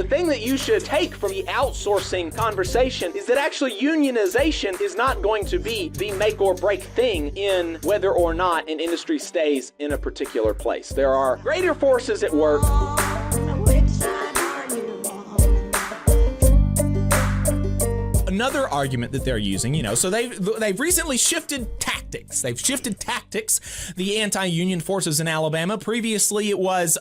thing that you should take from the outsourcing conversation is that actually unionization is not going to be the make or break thing in whether or not an industry stays in a particular place. There are greater forces at work. Another argument that they're using, so they've recently shifted tactics. They've shifted tactics, the anti-union forces in Alabama. Previously, it was,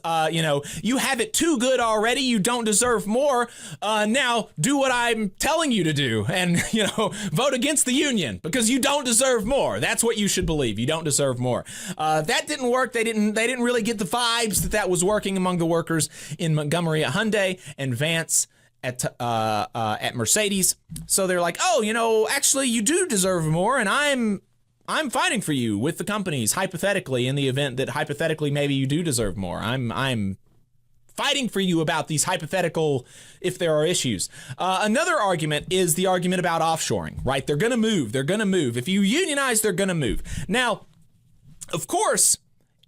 you have it too good already. You don't deserve more. Now do what I'm telling you to do and, vote against the union because you don't deserve more. That's what you should believe. You don't deserve more. That didn't work. They didn't really get the vibes that was working among the workers in Montgomery at Hyundai and Vance at Mercedes. So they're like, actually you do deserve more, and I'm fighting for you with the companies, hypothetically, in the event that hypothetically maybe you do deserve more. I'm fighting for you about these hypothetical, if there are issues. Another argument is the argument about offshoring, right? They're gonna move. If you unionize, they're gonna move. Now, of course,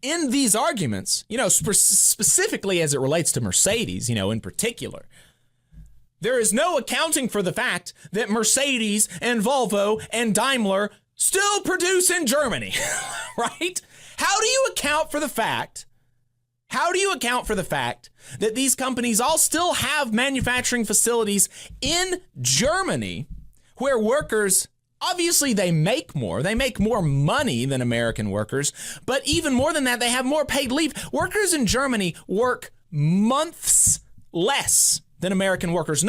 in these arguments, specifically as it relates to Mercedes, in particular, there is no accounting for the fact that Mercedes and Volvo and Daimler still produce in Germany, right? How do you account for the fact that these companies all still have manufacturing facilities in Germany where workers, obviously they make more money than American workers, but even more than that, they have more paid leave. Workers in Germany work months less than American workers.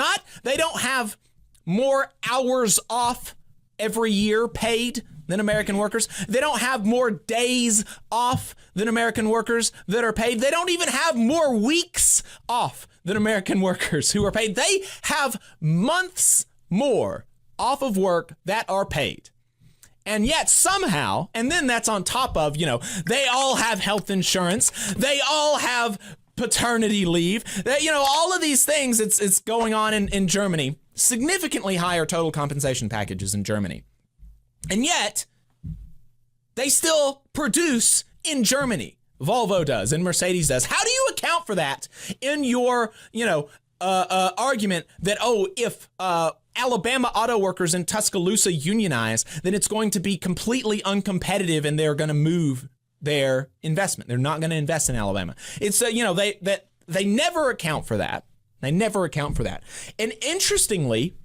They don't have more hours off every year paid than American workers. They don't have more days off than American workers that are paid. They don't even have more weeks off than American workers who are paid. They have months more off of work that are paid. And yet somehow, and then that's on top of, they all have health insurance. They all have paternity leave, all of these things, it's going on in Germany. Significantly higher total compensation packages in Germany. And yet, they still produce in Germany. Volvo does and Mercedes does. How do you account for that in your, argument that, if Alabama auto workers in Tuscaloosa unionize, then it's going to be completely uncompetitive and they're going to move their investment. They're not going to invest in Alabama. It's they never account for that. And interestingly,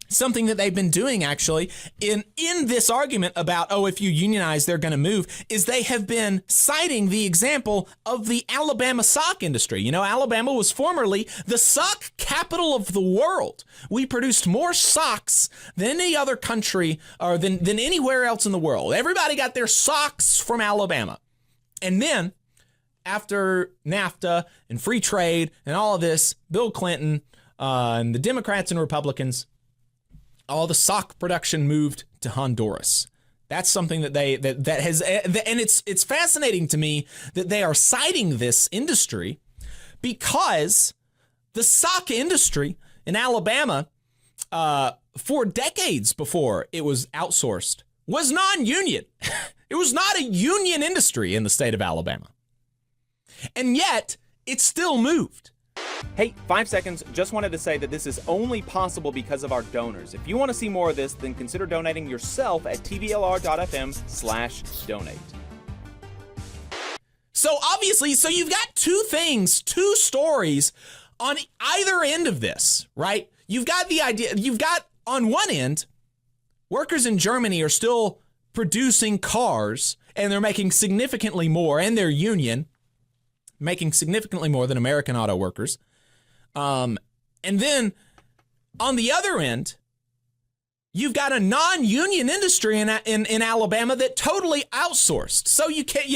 something that they've been doing actually in this argument about, if you unionize, they're going to move, is they have been citing the example of the Alabama sock industry. Alabama was formerly the sock capital of the world. We produced more socks than any other country or than anywhere else in the world. Everybody got their socks from Alabama. And then after NAFTA and free trade and all of this, Bill Clinton and the Democrats and Republicans, all the sock production moved to Honduras. That's something that has, and it's fascinating to me that they are citing this industry because the sock industry in Alabama, for decades before it was outsourced, was non-union. It was not a union industry in the state of Alabama. And yet, it still moved. Hey, 5 seconds. Just wanted to say that this is only possible because of our donors. If you want to see more of this, then consider donating yourself at tvlr.fm/donate. So obviously, you've got two stories on either end of this, right? You've got on one end, workers in Germany are still producing cars and they're making significantly more, and their union making significantly more than American auto workers. And then on the other end, you've got a non-union industry in Alabama that totally outsourced. So you can't,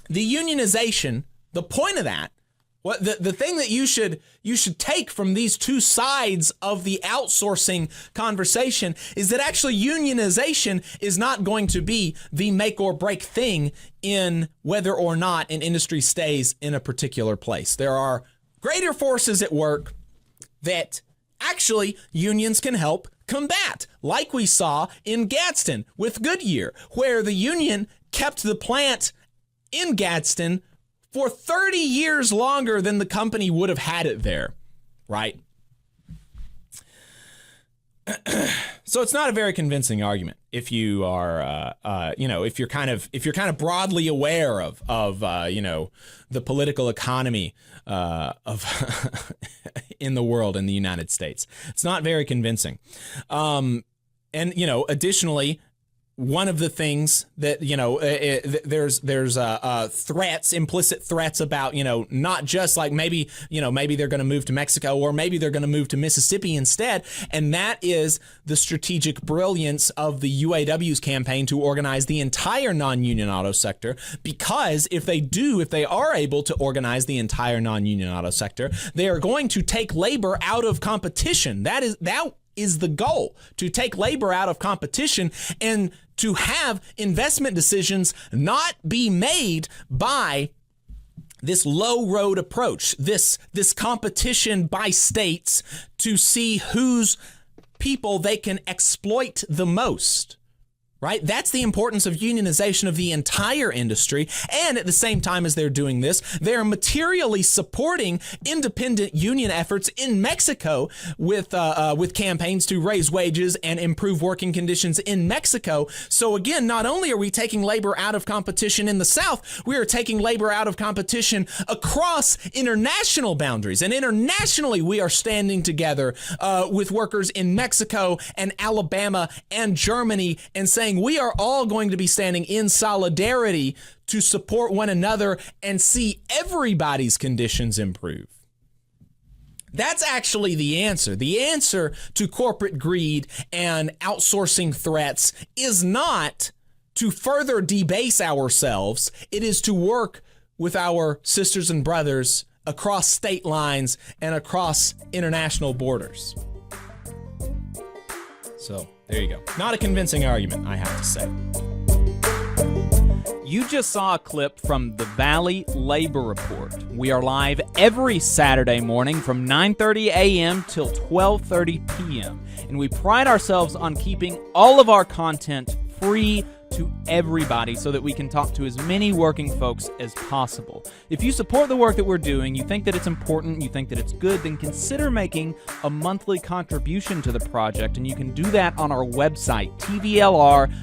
the unionization, the point of that, the thing that you should take from these two sides of the outsourcing conversation is that actually unionization is not going to be the make or break thing in whether or not an industry stays in a particular place. There are greater forces at work that actually unions can help combat, like we saw in Gadsden with Goodyear, where the union kept the plant in Gadsden for 30 years longer than the company would have had it there. right? So it's not a very convincing argument if you are, if you're kind of broadly aware of the political economy of in the world, in the United States. It's not very convincing. And additionally, one of the things that, there's threats, implicit threats about, not just like maybe they're going to move to Mexico, or maybe they're going to move to Mississippi instead. And that is the strategic brilliance of the UAW's campaign to organize the entire non-union auto sector. Because if they are able to organize the entire non-union auto sector, they are going to take labor out of competition. That is the goal, to take labor out of competition and to have investment decisions not be made by this low road approach, this competition by states to see whose people they can exploit the most. Right? That's the importance of unionization of the entire industry. And at the same time as they're doing this, they're materially supporting independent union efforts in Mexico with campaigns to raise wages and improve working conditions in Mexico. So again, not only are we taking labor out of competition in the South, we are taking labor out of competition across international boundaries. And internationally, we are standing together with workers in Mexico and Alabama and Germany and saying, we are all going to be standing in solidarity to support one another and see everybody's conditions improve. That's actually the answer. The answer to corporate greed and outsourcing threats is not to further debase ourselves. It is to work with our sisters and brothers across state lines and across international borders. So there you go. Not a convincing argument, I have to say. You just saw a clip from the Valley Labor Report. We are live every Saturday morning from 9:30 a.m. till 12:30 p.m. And we pride ourselves on keeping all of our content free to everybody so that we can talk to as many working folks as possible. If you support the work that we're doing, you think that it's important, you think that it's good, then consider making a monthly contribution to the project, and you can do that on our website, tvlr.fm.